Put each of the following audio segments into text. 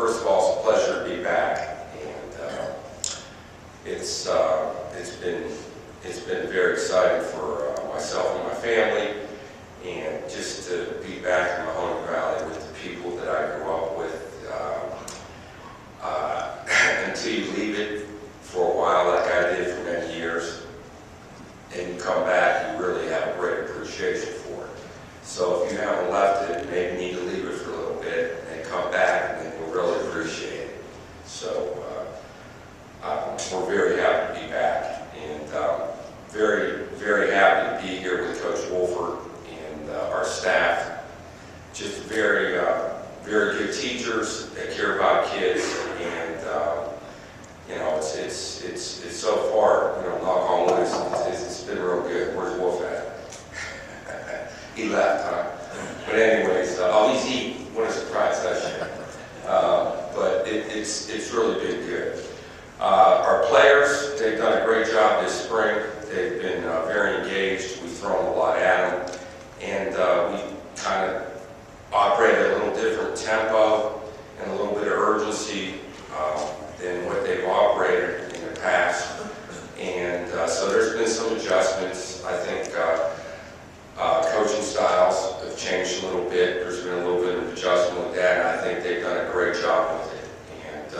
first of all, it's a pleasure to be back, and it's been very exciting for myself and my family, and just to be back in my home valley with the people that I grew up with. Until you leave it for a while, like I did for many years, and you come back, you really have a great appreciation for it. So if you haven't left it, maybe you need to leave it for a little bit and come back, and then you'll really appreciate it. So we're very happy to be back, and very, very happy to be here with Coach Wolford and our staff. Just very, very good teachers that care about kids, and you know, it's so far, you know, knock on wood, it's been real good. Where's Wolf at? He left, huh? But anyways, oh, he's eating. What a surprise that should. But it's really been good. Our players, they've done a great job this spring. They've been very engaged. We've thrown a lot at them, and we kind of operate at a little different tempo and a little bit of urgency than what they've operated in the past. And so there's been some adjustments. I think coaching styles have changed a little bit. There's been a little bit of adjustment with that, and I think they've done a great job with it. And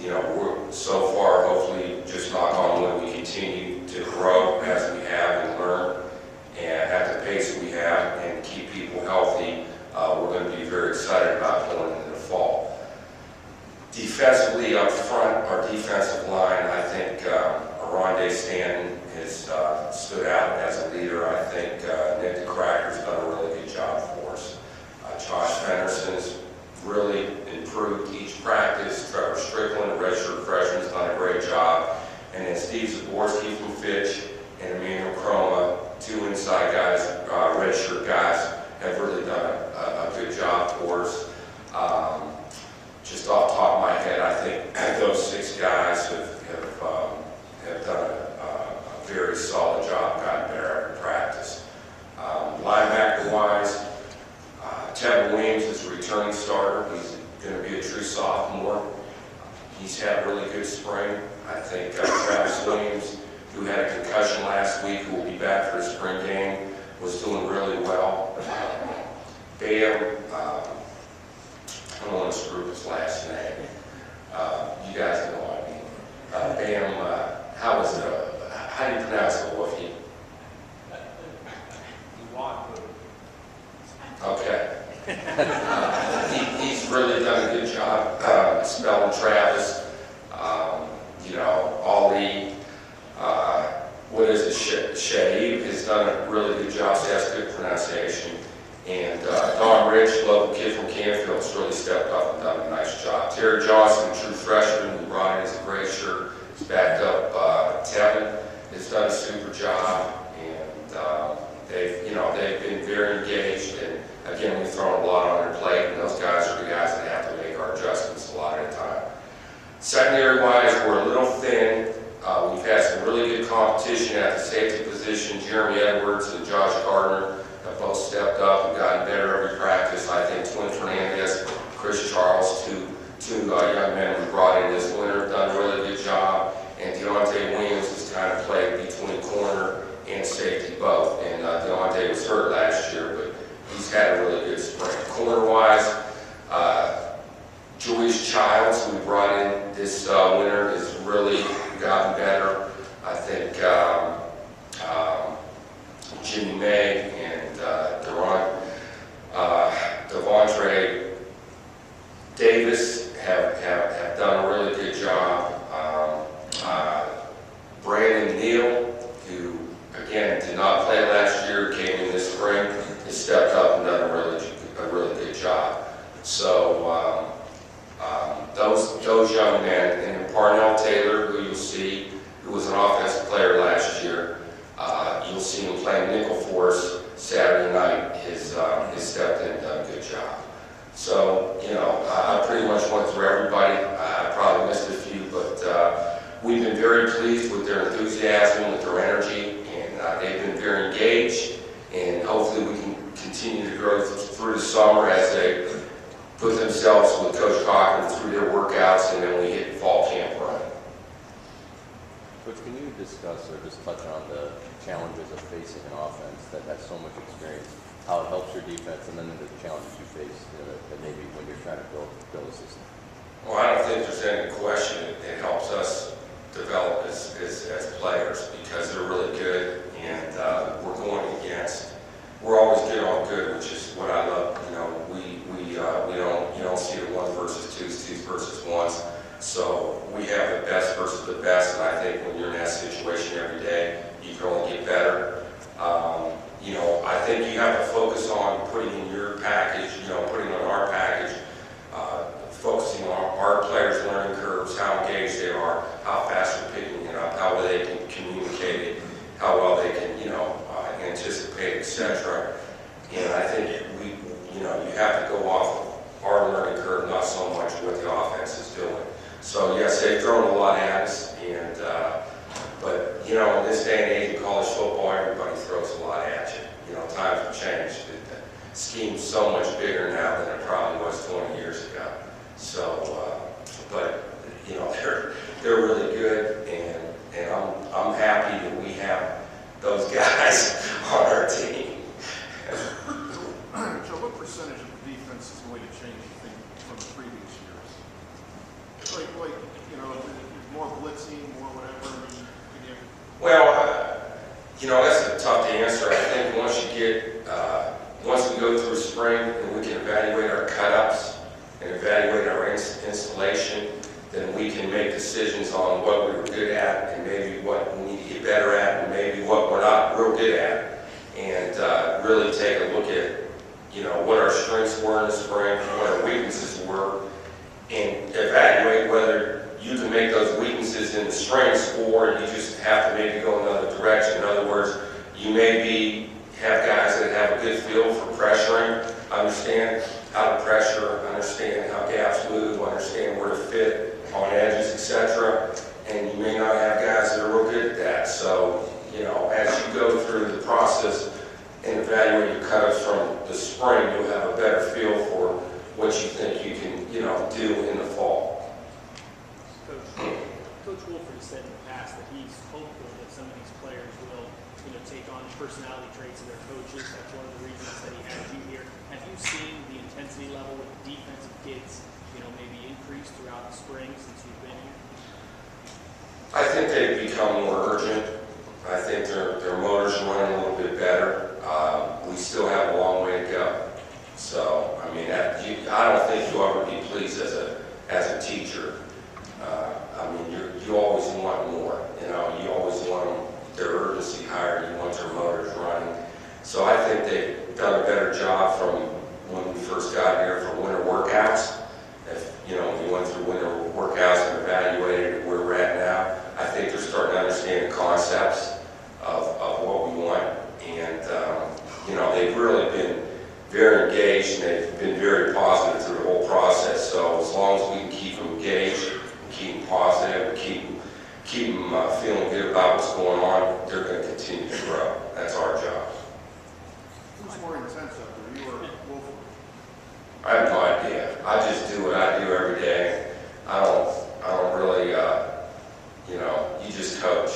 you know, we're so far, hopefully, just knock on wood, we continue to grow as we have and learn, and at the pace we have, and keep people healthy. We're going to be very excited about going into the fall. Defensively up front, our defensive line, I think Aronde Stanton has stood out as a leader. I think Nick DeCracker's done a really good job for us. Josh Fenderson's really improved each practice. Trevor Strickland, a redshirt freshman, has done a great job. And then Steve Zaborski from Fitch and Emmanuel Croma, two inside guys, redshirt guys, have really done a good job for us. Just off the top of my head, I think those 6 guys have done a very solid job, gotten better every practice. Linebacker-wise, Tevin Williams is a returning starter. He's going to be a true sophomore. He's had a really good spring. I think Travis Williams, who had a concussion last week, who will be back for the spring game, was doing really well. Bam, I don't want to screw his last name. You guys know what I mean. Bam, how do you pronounce it, Wolfie? Okay. He's really done a good job spelling Travis. You know, Ali, what is it, Shaib has done a really good job, so that's good pronunciation. And Don Rich, local kid from Canfield, has really stepped up and done a nice job. Terry Johnson, true freshman, who brought in as a gray shirt, has backed up Tevin, has done a super job, and they've been very engaged. And again, we've thrown a lot on their plate, and those guys are the guys that have to make our adjustments a lot of the time. Secondary-wise, we're a little thin. We've had some really good competition at the safety position. Jeremy Edwards and Josh Gardner have both stepped up and gotten better every practice. I think Twin Fernandez, Chris Charles, two young men we brought in this winter, have done a really good job. And Deontay Williams has kind of played between corner and safety both. And Deontay was hurt last year, but he's had a really good spring. Corner-wise, Joyce Childs, who we brought in this winter, has really gotten better. I think Jimmy May and Devontre Davis have done a really good job. Brandon Neal, who again did not play last year, came in this spring, has stepped up and done a really good job. So those young men, and Parnell Taylor, who you'll see, who was an offensive player last year, you'll see him playing nickel for us Saturday night. Has stepped in and done a good job. So, you know, I pretty much went through everybody. I probably missed a few, but we've been very pleased with their enthusiasm, with their energy, and they've been very engaged. And hopefully we can continue to grow through the summer as they put themselves with Coach Cochran through their workouts, and then we hit fall camp running. Coach, can you discuss or just touch on the challenges of facing an offense that has so much experience, how it helps your defense, and then the challenges you face that maybe when you're trying to build a system? Well, I don't think there's any question it helps us develop as players because they're really good, and we're going against. We're always good on good, which is what I love. You know, you don't see the 1 versus 2s, 2s versus 1s. So we have the best versus the best, and I think when you're in that situation every day, you can only get better. You know, I think you have to focus on putting in your package, you know, putting on our package, focusing on our players' learning curves, how engaged they are, how fast they're picking it up, how well they can communicate it, how well they can, you know, anticipate, etc. And I think you have to go off our learning curve, not so much what the offense is doing. So yes, they've thrown a lot at us, and but you know, in this day and age in college football, everybody throws a lot at you. You know, times have changed. The scheme's so much bigger now than it probably was 20 years ago. So, but you know, they're really good, and I'm happy that we have those guys on our team. Joe, what percentage of the defense is going to change, you think, from the previous years? Like you know, more blitzing, more whatever. Well, you know, that's a tough to answer. I think once we go through spring and we can evaluate our cut-ups and evaluate our installation, then we can make decisions on what we were good at and maybe what we need to get better at and maybe what we're not real good at, and really take a look at, you know, what our strengths were in the spring, what our weaknesses were, and evaluate whether you can make those weaknesses in the strengths, or you just have to maybe go another direction. In other words, you maybe have guys that have a good feel for pressuring, understand how to pressure, understand how gaps move, understand where to fit on edges, etc. And you may not have guys that are real good at that. So, you know, as you go through the process and evaluate your cuts from the spring, you'll have a better feel for what you think you can, you know, do in the fall. Coach Wolford has said in the past that he's hopeful that some of these players will, you know, take on personality traits of their coaches. That's one of the reasons that he has you here. Have you seen the intensity level with the defensive kids, you know, maybe increase throughout the spring since you've been here? I think they've become more urgent. I think their motors are running a little bit better. We still have a long way to go. So, I mean, I don't think you'll ever be pleased as a teacher. I mean, you always want more. You know, you always want their urgency higher. You want their motors running. So I think they've done a better job from when we first got here for winter workouts. If, you know, when we went through winter workouts and evaluated where we're at now, I think they're starting to understand the concepts of what we want. And, you know, they've really been very engaged, and they've been very positive through the whole process. So as long as we can keep them engaged, keep them positive, and keep them feeling good about what's going on, they're going to continue to grow. That's our job. Who's more intense out there, you or Wolford? I have no idea. I just do what I do every day. I don't really, you know, you just coach.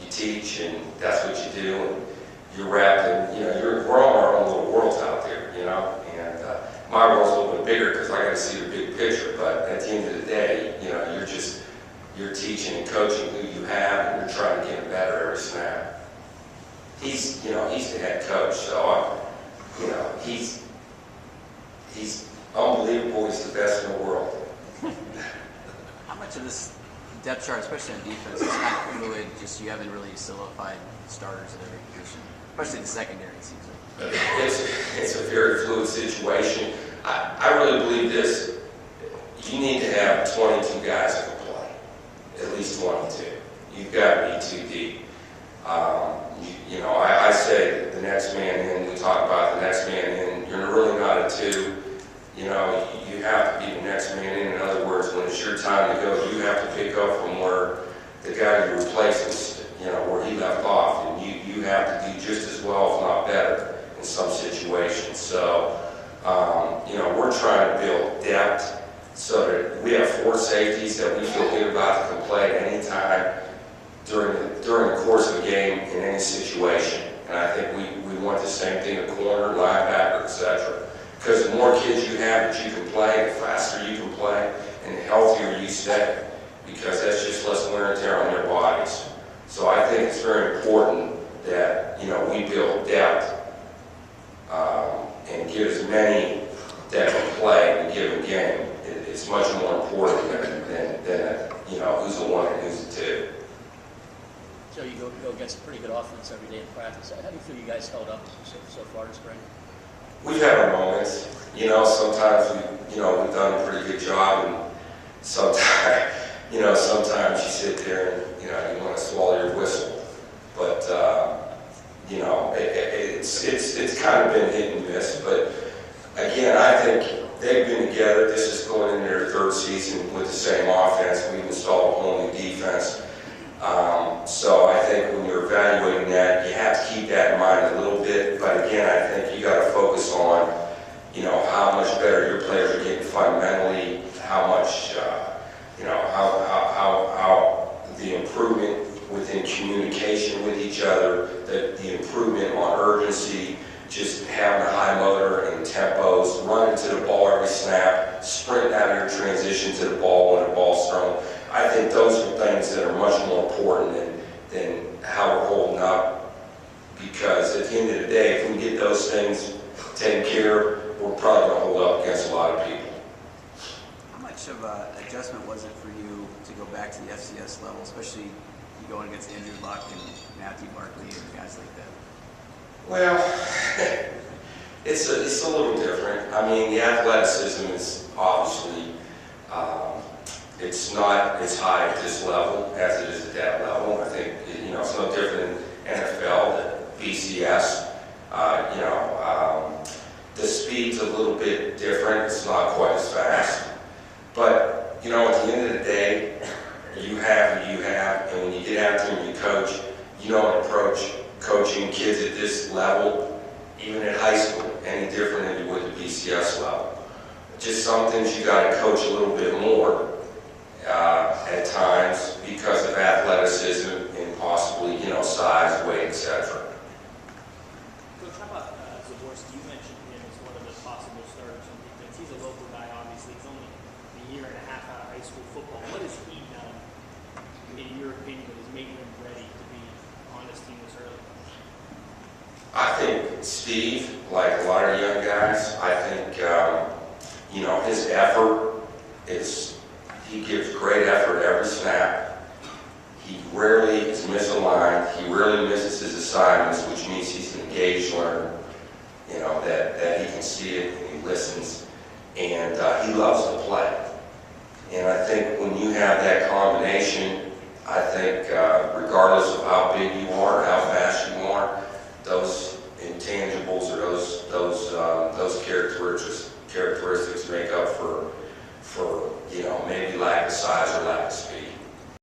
You teach, and that's what you do. And you're wrapped in, you know, we're all our own little worlds out there, you know. And my world's a little bit bigger because I got to see the big picture. But at the end of the day, you know, you're teaching and coaching who you have, and you're trying to get them better every snap. He's the head coach, so you know, he's unbelievable. He's the best in the world. How much of this depth chart, especially on defense, is kind of fluid? Just you haven't really solidified starters at every position, especially the secondary season. It's a very fluid situation. I really believe this. You need to have 22 guys that can play, at least 22. You've got to be too deep. You know, I say the next man in. We talk about the next man in. You're really not a two. You know, you have to be the next man in. In other words, when it's your time to go, you have to pick up from where the guy you're replacing, you know, where he left off, and you have to do just as well, if not better, in some situations. So We're trying to build depth so that we have 4 safeties that we feel good about that can play at any time during the course of a game in any situation. And I think we want the same thing at corner, linebacker, etc. Because the more kids you have that you can play, the faster you can play, and the healthier you stay. Because that's just less wear and tear on their bodies. So I think it's very important that we build depth and get as many that can play in a given game. It's much more important than who's the 1 and who's the 2. So you go against a pretty good offense every day in practice. How do you feel you guys held up so far this spring? We've had our moments. Sometimes we've done a pretty good job, and sometimes, sometimes you sit there and you want to swallow your whistle. But it's kind of been hit and miss. But again, I think they've been together. This is going into their 3rd season with the same offense. We've installed a whole new defense. So I think when you're evaluating that, you have to keep that in mind a little bit. But again, I think you got to focus on, how much better your players are getting fundamentally, how much, how the improvement within communication with each other, the improvement on urgency, just having a high motor and tempos, running to the ball every snap, sprinting out of your transition to the ball when the ball's thrown. I think those are things that are much more important than how we're holding up, because at the end of the day, if we get those things taken care of, we're probably going to hold up against a lot of people. How much of an adjustment was it for you to go back to the FCS level, especially you going against Andrew Luck and Matthew Barkley and guys like that? Well, it's a little different. I mean, the athleticism is obviously, it's not as high at this level as it is at that level. I think, it's no different in NFL, the BCS. The speed's a little bit different. It's not quite as fast. But, at the end of the day, you have who you have, and when you get out there and you coach, you don't approach coaching kids at this level, even at high school, any different than you would at the BCS level. Just some things you got to coach a little bit more at times because of athleticism and possibly, size, weight, etc. Coach, how about Zaborski? You mentioned him as one of the possible starters on defense. He's a local guy, obviously. He's only a year and a half out of high school football. What has he done, in your opinion, that has made him ready to be on this team this early? I think Steve, like a lot of young guys, I think, his effort he gives great effort every snap. He rarely is misaligned. He rarely misses his assignments, which means he's an engaged learner, that he can see it and he listens. And he loves to play. And I think when you have that combination, I think regardless of how big you are, how fast you are, those intangibles or those characteristics make up for maybe lack of size or lack of speed.